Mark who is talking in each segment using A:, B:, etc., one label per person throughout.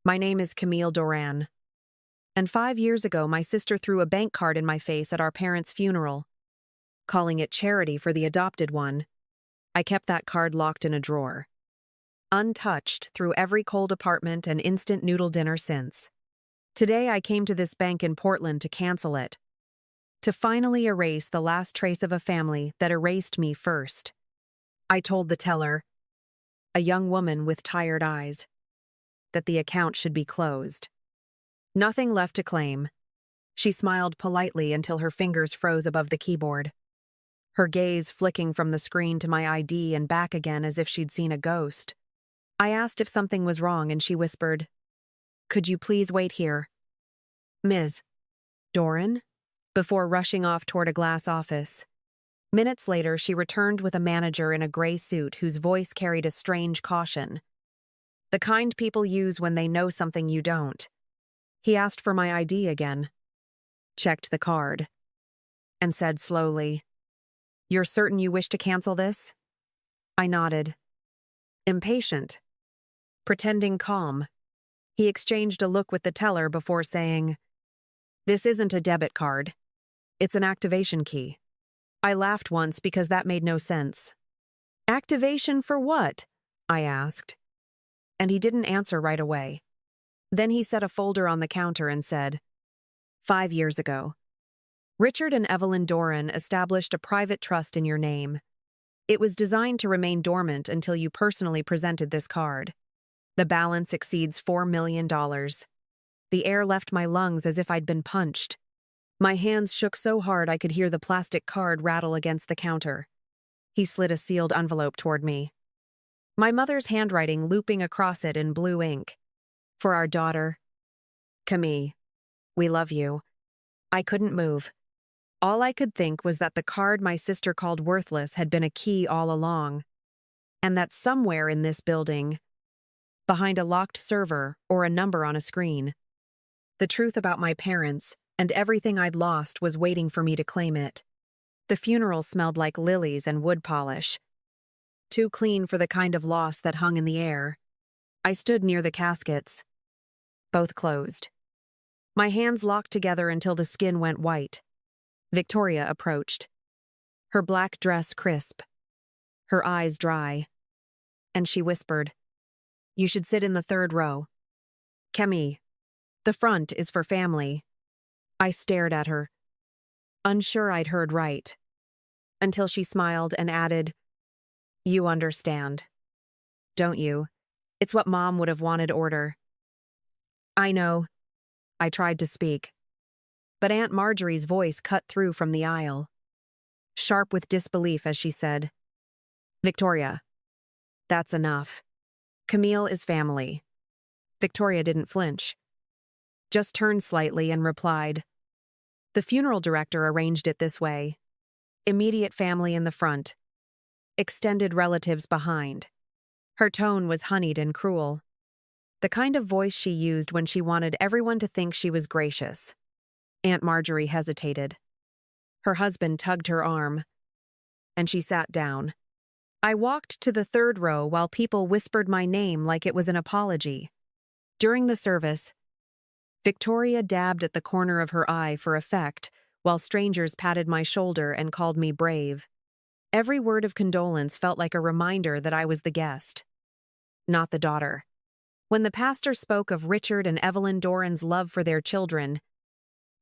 A: My name is Camille Doran. And 5 years ago, my sister threw a bank card in my face at our parents' funeral, calling it charity for the adopted one. I kept that card locked in a drawer, untouched through every cold apartment and instant noodle dinner since. Today, I came to this bank in Portland to cancel it, to finally erase the last trace of a family that erased me first. I told the teller, a young woman with tired eyes, that the account should be closed. Nothing left to claim. She smiled politely until her fingers froze above the keyboard, her gaze flicking from the screen to my ID and back again as if she'd seen a ghost. I asked if something was wrong and she whispered, "Could you please wait here, Ms. Doran?" before rushing off toward a glass office. Minutes later, she returned with a manager in a gray suit whose voice carried a strange caution. The kind people use when they know something you don't. He asked for my ID again, checked the card, and said slowly, "You're certain you wish to cancel this?" I nodded. Impatient, pretending calm, he exchanged a look with the teller before saying, "This isn't a debit card. It's an activation key." I laughed once because that made no sense. "Activation for what?" I asked. And he didn't answer right away. Then he set a folder on the counter and said, 5 years ago, Richard and Evelyn Doran established a private trust in your name. It was designed to remain dormant until you personally presented this card. The balance exceeds $4 million. The air left my lungs as if I'd been punched. My hands shook so hard I could hear the plastic card rattle against the counter. He slid a sealed envelope toward me, my mother's handwriting looping across it in blue ink. "For our daughter, Camille. We love you." I couldn't move. All I could think was that the card my sister called worthless had been a key all along, and that somewhere in this building, behind a locked server or a number on a screen, the truth about my parents and everything I'd lost was waiting for me to claim it. The funeral smelled like lilies and wood polish, too clean for the kind of loss that hung in the air. I stood near the caskets, both closed. My hands locked together until the skin went white. Victoria approached, her black dress crisp, her eyes dry, and she whispered, "You should sit in the third row. Camille, the front is for family." I stared at her, unsure I'd heard right, until she smiled and added, "You understand, don't you? It's what Mom would have wanted order." "I know." I tried to speak, but Aunt Marjorie's voice cut through from the aisle, sharp with disbelief as she said, "Victoria, that's enough. Camille is family." Victoria didn't flinch, just turned slightly and replied, "The funeral director arranged it this way. Immediate family in the front, extended relatives behind." Her tone was honeyed and cruel, the kind of voice she used when she wanted everyone to think she was gracious. Aunt Marjorie hesitated. Her husband tugged her arm, and she sat down. I walked to the third row while people whispered my name like it was an apology. During the service, Victoria dabbed at the corner of her eye for effect, while strangers patted my shoulder and called me brave. Every word of condolence felt like a reminder that I was the guest, not the daughter. When the pastor spoke of Richard and Evelyn Doran's love for their children,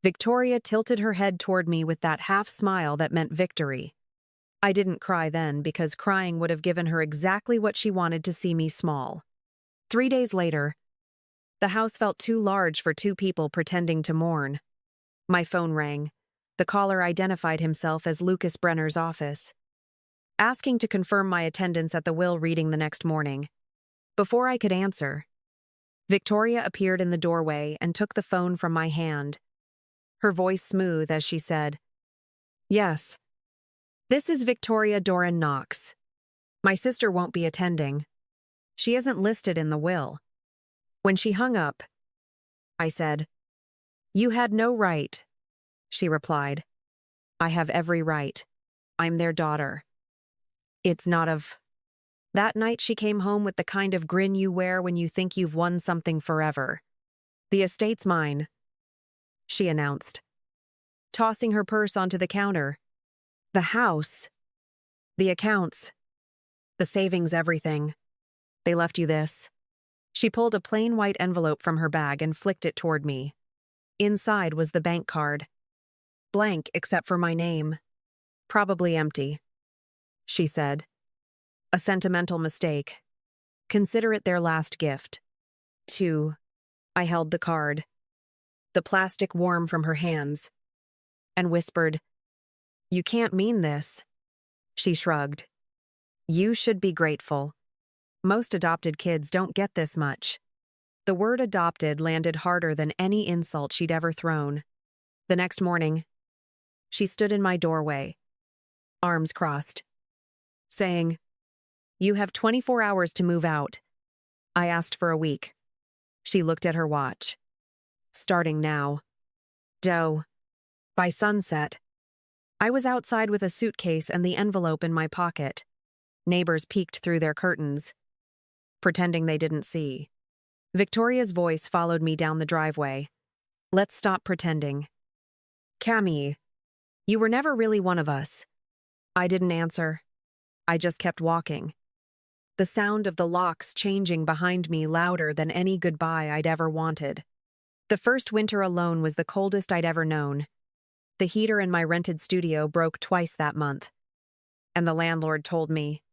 A: Victoria tilted her head toward me with that half smile that meant victory. I didn't cry then because crying would have given her exactly what she wanted to see me small. 3 days later, the house felt too large for 2 people pretending to mourn. My phone rang. The caller identified himself as Lucas Brenner's office, asking to confirm my attendance at the will reading the next morning. Before I could answer, Victoria appeared in the doorway and took the phone from my hand, her voice smooth as she said, "Yes, this is Victoria Doran Knox. My sister won't be attending. She isn't listed in the will." When she hung up, I said, "You had no right." She replied, "I have every right. I'm their daughter. It's not of That night she came home with the kind of grin you wear when you think you've won something forever. "The estate's mine," she announced, tossing her purse onto the counter. "The house, the accounts, the savings, everything. They left you this." She pulled a plain white envelope from her bag and flicked it toward me. Inside was the bank card. Blank except for my name. "Probably empty," she said. "A sentimental mistake. Consider it their last gift." Two. I held the card, the plastic warm from her hands, and whispered, "You can't mean this." She shrugged. "You should be grateful. Most adopted kids don't get this much." The word adopted landed harder than any insult she'd ever thrown. The next morning, she stood in my doorway, arms crossed, saying, "You have 24 hours to move out." I asked for a week. She looked at her watch. "Starting now." Doe. By sunset, I was outside with a suitcase and the envelope in my pocket. Neighbors peeked through their curtains, pretending they didn't see. Victoria's voice followed me down the driveway. "Let's stop pretending. Camille, you were never really one of us." I didn't answer. I just kept walking. The sound of the locks changing behind me louder than any goodbye I'd ever wanted. The first winter alone was the coldest I'd ever known. The heater in my rented studio broke twice that month. And the landlord told me,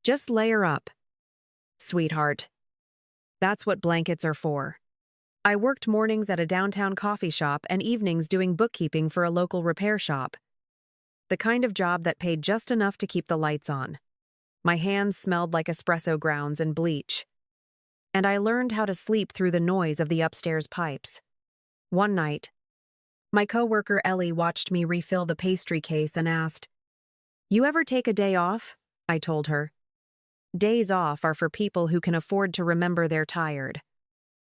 A: "Just layer up, sweetheart. That's what blankets are for." I worked mornings at a downtown coffee shop and evenings doing bookkeeping for a local repair shop. The kind of job that paid just enough to keep the lights on. My hands smelled like espresso grounds and bleach. And I learned how to sleep through the noise of the upstairs pipes. One night, my coworker Ellie watched me refill the pastry case and asked, "You ever take a day off?" I told her. "Days off are for people who can afford to remember they're tired."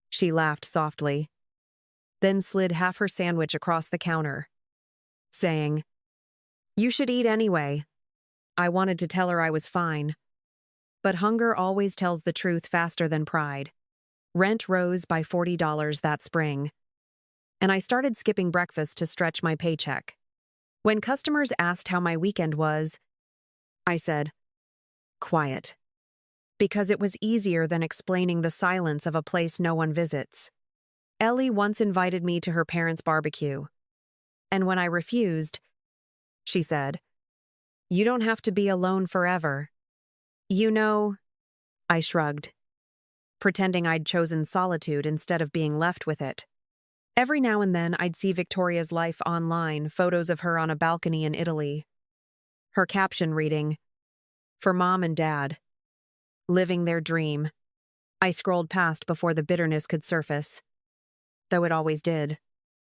A: She laughed softly, then slid half her sandwich across the counter, saying, "You should eat anyway." I wanted to tell her I was fine. But hunger always tells the truth faster than pride. Rent rose by $40 that spring, and I started skipping breakfast to stretch my paycheck. When customers asked how my weekend was, I said, "Quiet," because it was easier than explaining the silence of a place no one visits. Ellie once invited me to her parents' barbecue, and when I refused, she said, "You don't have to be alone forever." "You know," I shrugged, pretending I'd chosen solitude instead of being left with it. Every now and then I'd see Victoria's life online, photos of her on a balcony in Italy. Her caption reading, "For Mom and Dad. Living their dream." I scrolled past before the bitterness could surface, though it always did.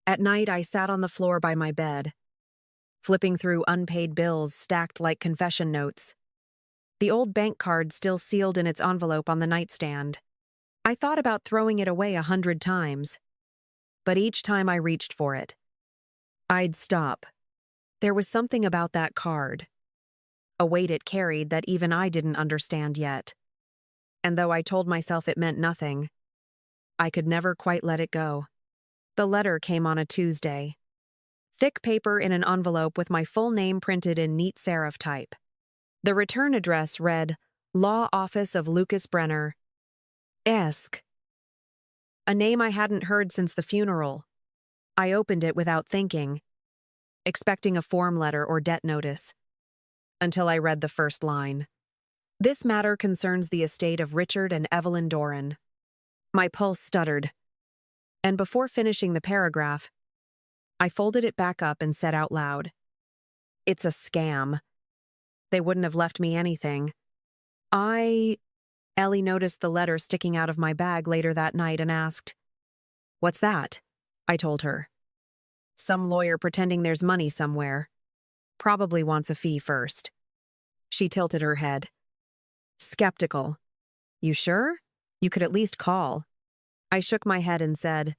A: At night I sat on the floor by my bed, flipping through unpaid bills stacked like confession notes. The old bank card still sealed in its envelope on the nightstand. I thought about throwing it away 100 times, but each time I reached for it, I'd stop. There was something about that card, a weight it carried that even I didn't understand yet. And though I told myself it meant nothing, I could never quite let it go. The letter came on a Tuesday. Thick paper in an envelope with my full name printed in neat serif type. The return address read, Law Office of Lucas Brenner, Esk. A name I hadn't heard since the funeral. I opened it without thinking, expecting a form letter or debt notice, until I read the first line. "This matter concerns the estate of Richard and Evelyn Doran." My pulse stuttered, and before finishing the paragraph, I folded it back up and said out loud, "It's a scam. They wouldn't have left me anything." Ellie noticed the letter sticking out of my bag later that night and asked, "What's that?" I told her. "Some lawyer pretending there's money somewhere. Probably wants a fee first." She tilted her head. Skeptical. "You sure? You could at least call." I shook my head and said,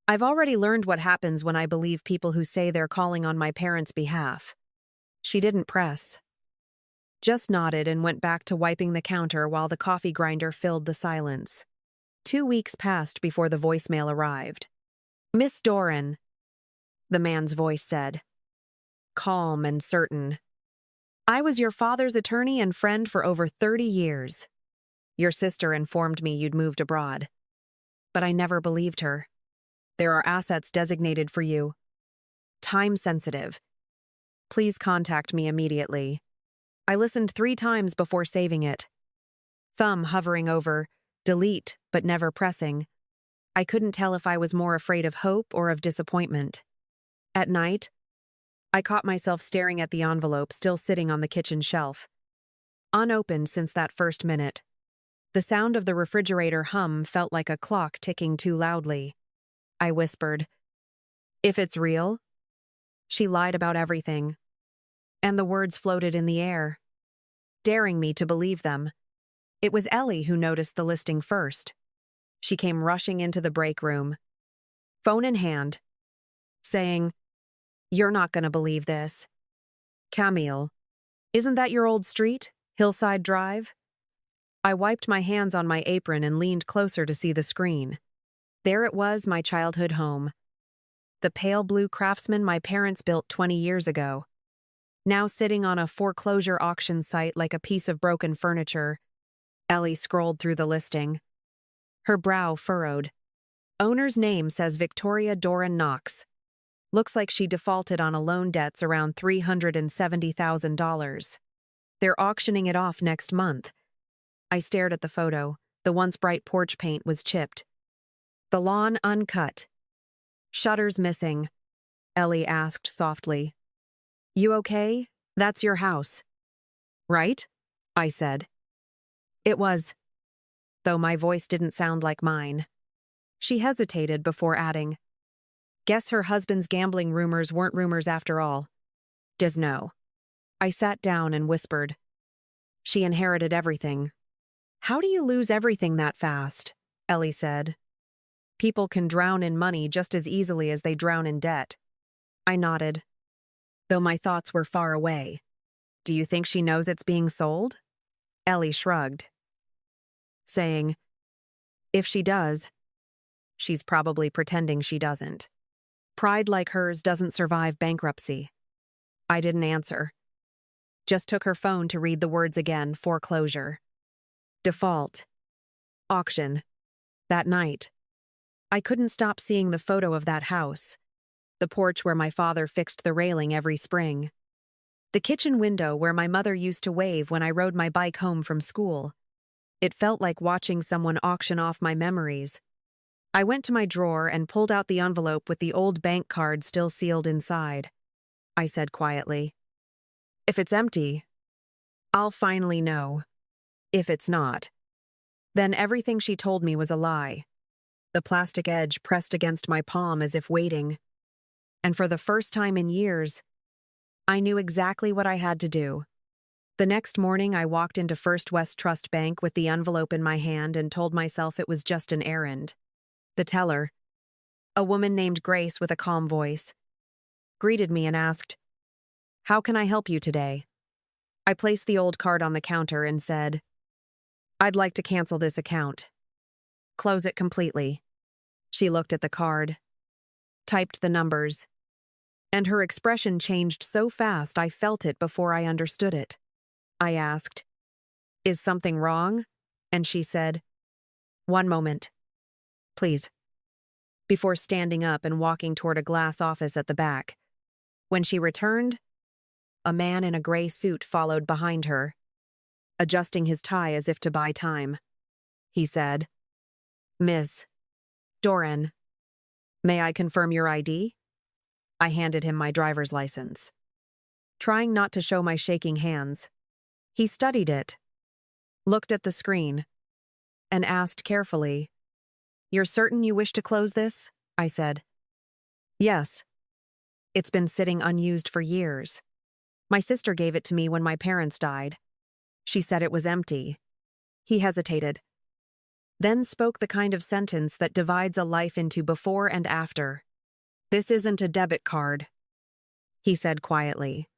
A: "I've already learned what happens when I believe people who say they're calling on my parents' behalf." She didn't press. just nodded and went back to wiping the counter while the coffee grinder filled the silence. 2 weeks passed before the voicemail arrived. "Miss Doran," the man's voice said, calm and certain. "I was your father's attorney and friend for over 30 years. Your sister informed me you'd moved abroad. But I never believed her. There are assets designated for you. Time sensitive. Please contact me immediately." I listened 3 times before saving it. Thumb hovering over delete but never pressing. I couldn't tell if I was more afraid of hope or of disappointment. At night, I caught myself staring at the envelope still sitting on the kitchen shelf. Unopened since that first minute. The sound of the refrigerator hum felt like a clock ticking too loudly. I whispered, "If it's real?" She lied about everything. And the words floated in the air, daring me to believe them. It was Ellie who noticed the listing first. She came rushing into the break room, phone in hand, saying, "You're not going to believe this. Camille, isn't that your old street, Hillside Drive?" I wiped my hands on my apron and leaned closer to see the screen. There it was, my childhood home. The pale blue Craftsman my parents built 20 years ago. Now sitting on a foreclosure auction site like a piece of broken furniture. Ellie scrolled through the listing. Her brow furrowed. Owner's name says Victoria Doran Knox. Looks like she defaulted on a loan debts around $370,000. They're auctioning it off next month. I stared at the photo. The once bright porch paint was chipped. The lawn uncut. Shutters missing. Ellie asked softly. "You okay? That's your house." "Right?" I said. It was, though my voice didn't sound like mine. She hesitated before adding, "Guess her husband's gambling rumors weren't rumors after all." "Does know." I sat down and whispered. "She inherited everything." "How do you lose everything that fast?" Ellie said. "People can drown in money just as easily as they drown in debt." I nodded, though my thoughts were far away. "Do you think she knows it's being sold?" Ellie shrugged, saying, "If she does, she's probably pretending she doesn't. Pride like hers doesn't survive bankruptcy." I didn't answer. Just took her phone to read the words again, foreclosure. Default. Auction. That night, I couldn't stop seeing the photo of that house. The porch where my father fixed the railing every spring. The kitchen window where my mother used to wave when I rode my bike home from school. It felt like watching someone auction off my memories. I went to my drawer and pulled out the envelope with the old bank card still sealed inside. I said quietly, "If it's empty, I'll finally know. If it's not." Then everything she told me was a lie. The plastic edge pressed against my palm as if waiting. And for the first time in years, I knew exactly what I had to do. The next morning, I walked into First West Trust Bank with the envelope in my hand and told myself it was just an errand. The teller, a woman named Grace with a calm voice, greeted me and asked, "How can I help you today?" I placed the old card on the counter and said, "I'd like to cancel this account. Close it completely." She looked at the card, typed the numbers, and her expression changed so fast I felt it before I understood it. I asked, "Is something wrong?" And she said, "One moment, please," before standing up and walking toward a glass office at the back. When she returned, a man in a gray suit followed behind her, adjusting his tie as if to buy time. He said, "Miss Doran, may I confirm your ID?" I handed him my driver's license. Trying not to show my shaking hands, he studied it, looked at the screen, and asked carefully, "You're certain you wish to close this?" I said, "Yes. It's been sitting unused for years. My sister gave it to me when my parents died. She said it was empty." He hesitated, then spoke the kind of sentence that divides a life into before and after. "This isn't a debit card," he said quietly.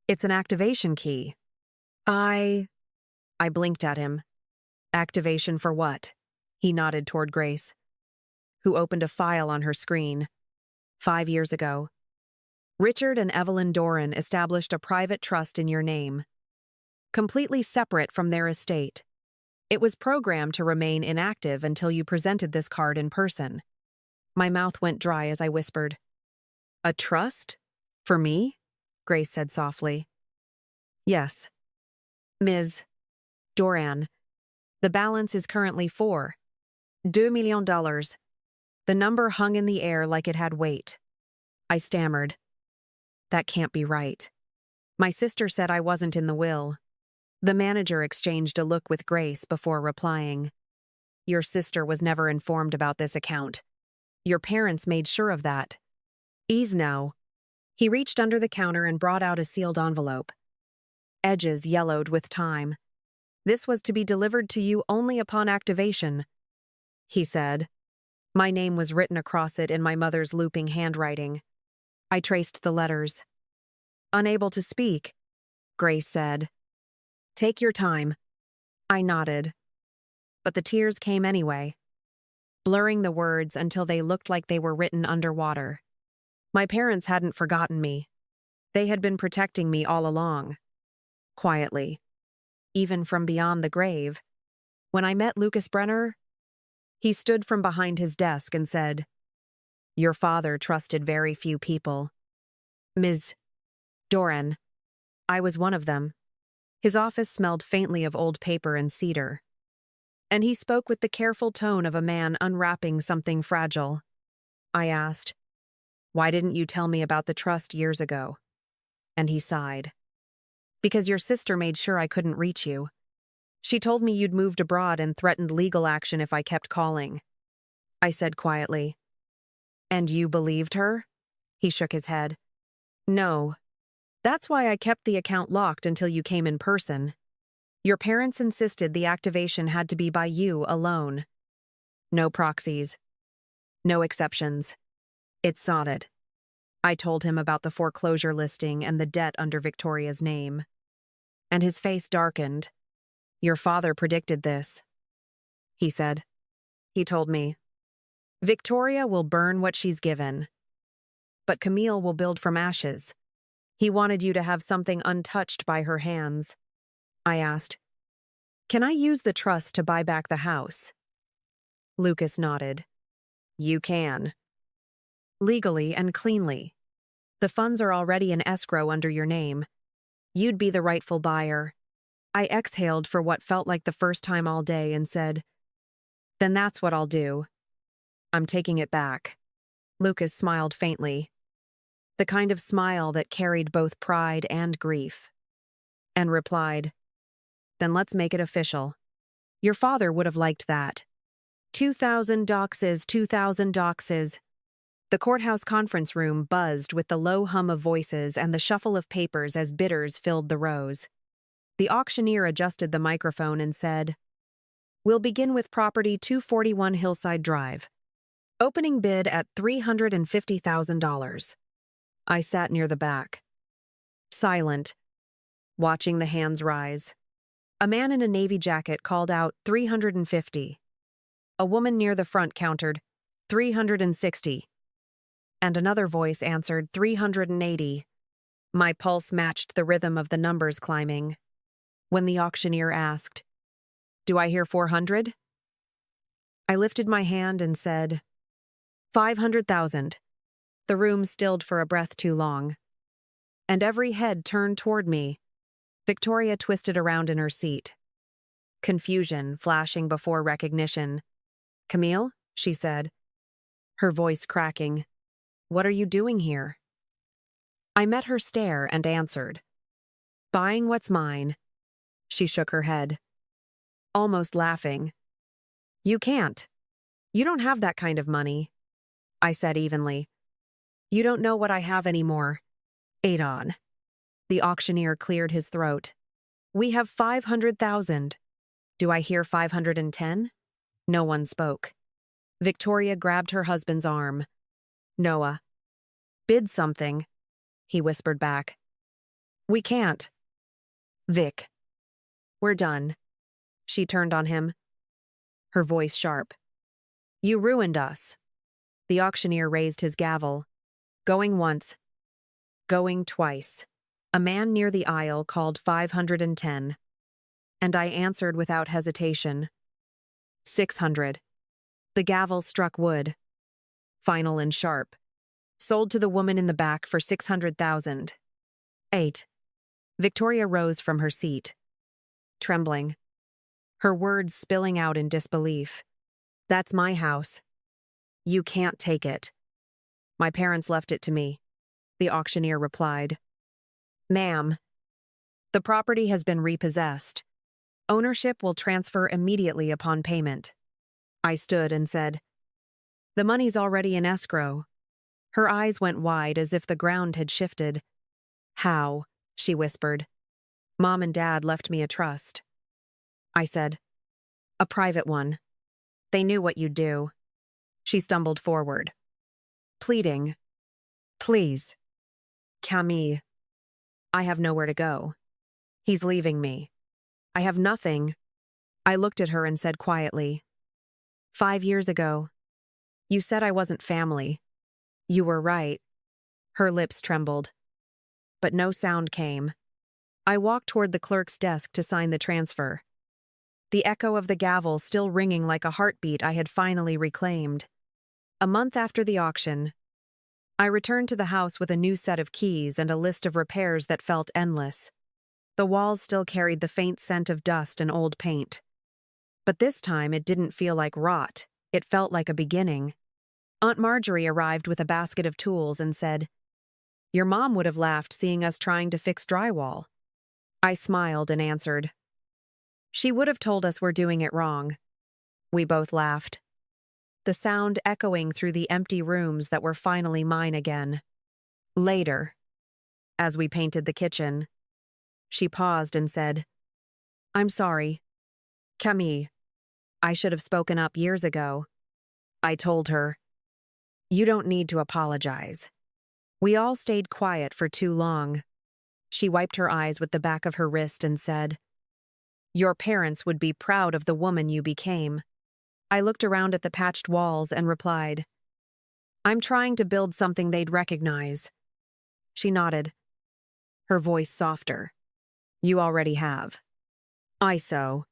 A: "It's an activation key." I blinked at him. Activation for what? He nodded toward Grace, who opened a file on her screen. 5 years ago. Richard and Evelyn Doran established a private trust in your name, completely separate from their estate. It was programmed to remain inactive until you presented this card in person. My mouth went dry as I whispered. A trust? For me? Grace said softly. Yes. Ms. Doran. The balance is currently $2 million. The number hung in the air like it had weight. I stammered. That can't be right. My sister said I wasn't in the will. The manager exchanged a look with Grace before replying. Your sister was never informed about this account. Your parents made sure of that. Ease now. He reached under the counter and brought out a sealed envelope. Edges yellowed with time. This was to be delivered to you only upon activation, he said. My name was written across it in my mother's looping handwriting. I traced the letters. Unable to speak, Grace said. Take your time. I nodded. But the tears came anyway, blurring the words until they looked like they were written underwater. My parents hadn't forgotten me. They had been protecting me all along. Quietly. Even from beyond the grave. When I met Lucas Brenner, he stood from behind his desk and said, Your father trusted very few people. Ms. Doran. I was one of them. His office smelled faintly of old paper and cedar. And he spoke with the careful tone of a man unwrapping something fragile. I asked, Why didn't you tell me about the trust years ago? And he sighed. Because your sister made sure I couldn't reach you. She told me you'd moved abroad and threatened legal action if I kept calling. I said quietly. And you believed her? He shook his head. No. That's why I kept the account locked until you came in person. Your parents insisted the activation had to be by you alone. No proxies. No exceptions. It's sodded. I told him about the foreclosure listing and the debt under Victoria's name. And his face darkened. Your father predicted this, he said. He told me, Victoria will burn what she's given. But Camille will build from ashes. He wanted you to have something untouched by her hands. I asked, Can I use the trust to buy back the house? Lucas nodded. You can. Legally and cleanly. The funds are already in escrow under your name. You'd be the rightful buyer. I exhaled for what felt like the first time all day and said, Then that's what I'll do. I'm taking it back. Lucas smiled faintly. The kind of smile that carried both pride and grief. And replied, Then let's make it official. Your father would have liked that. 2,000 doxes, 2,000 doxes. The courthouse conference room buzzed with the low hum of voices and the shuffle of papers as bidders filled the rows. The auctioneer adjusted the microphone and said, We'll begin with property 241 Hillside Drive. Opening bid at $350,000. I sat near the back, silent, watching the hands rise. A man in a navy jacket called out 350. A woman near the front countered 360. And another voice answered 380. My pulse matched the rhythm of the numbers climbing. When the auctioneer asked, Do I hear 400? I lifted my hand and said, 500,000. The room stilled for a breath too long. And every head turned toward me. Victoria twisted around in her seat. Confusion flashing before recognition. Camille, she said, her voice cracking. What are you doing here? I met her stare and answered. Buying what's mine. She shook her head, almost laughing. You can't. You don't have that kind of money, I said evenly. You don't know what I have anymore. Adon. The auctioneer cleared his throat. We have 500,000. Do I hear 510? No one spoke. Victoria grabbed her husband's arm. Noah. Bid something, he whispered back. We can't. Vic. We're done. She turned on him, her voice sharp. You ruined us. The auctioneer raised his gavel. Going once. Going twice. A man near the aisle called 510. And I answered without hesitation. 600. The gavel struck wood. Final and sharp. Sold to the woman in the back for 600,000. 8. Victoria rose from her seat, trembling, her words spilling out in disbelief. That's my house. You can't take it. My parents left it to me, the auctioneer replied. Ma'am, the property has been repossessed. Ownership will transfer immediately upon payment. I stood and said, The money's already in escrow. Her eyes went wide as if the ground had shifted. How? She whispered. Mom and Dad left me a trust. I said, A private one. They knew what you'd do. She stumbled forward, pleading, Please. Camille. I have nowhere to go. He's leaving me. I have nothing. I looked at her and said quietly, 5 years ago, you said I wasn't family. You were right. Her lips trembled. But no sound came. I walked toward the clerk's desk to sign the transfer. The echo of the gavel still ringing like a heartbeat I had finally reclaimed. A month after the auction, I returned to the house with a new set of keys and a list of repairs that felt endless. The walls still carried the faint scent of dust and old paint. But this time it didn't feel like rot. It felt like a beginning. Aunt Marjorie arrived with a basket of tools and said, Your mom would have laughed seeing us trying to fix drywall. I smiled and answered, She would have told us we're doing it wrong. We both laughed, the sound echoing through the empty rooms that were finally mine again. Later, as we painted the kitchen, she paused and said, I'm sorry. Camille, I should have spoken up years ago. I told her, You don't need to apologize. We all stayed quiet for too long. She wiped her eyes with the back of her wrist and said, Your parents would be proud of the woman you became. I looked around at the patched walls and replied, I'm trying to build something they'd recognize. She nodded, her voice softer. You already have. So.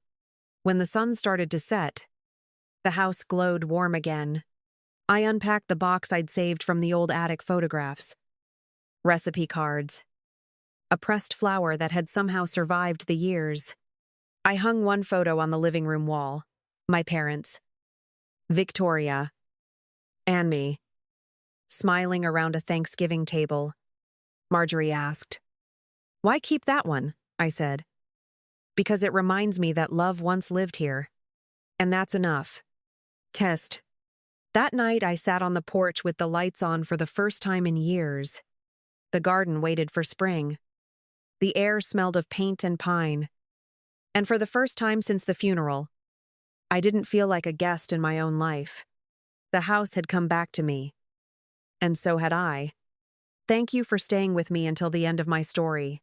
A: When the sun started to set, the house glowed warm again. I unpacked the box I'd saved from the old attic photographs. Recipe cards. A pressed flower that had somehow survived the years. I hung one photo on the living room wall. My parents. Victoria. And me. Smiling around a Thanksgiving table. Marjorie asked, Why keep that one? I said. Because it reminds me that love once lived here. And that's enough. Test. That night I sat on the porch with the lights on for the first time in years. The garden waited for spring. The air smelled of paint and pine. And for the first time since the funeral, I didn't feel like a guest in my own life. The house had come back to me. And so had I. Thank you for staying with me until the end of my story.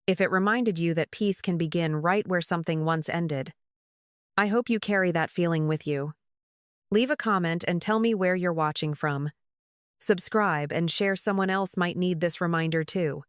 A: If it reminded you that peace can begin right where something once ended, I hope you carry that feeling with you. Leave a comment and tell me where you're watching from. Subscribe and share, someone else might need this reminder too.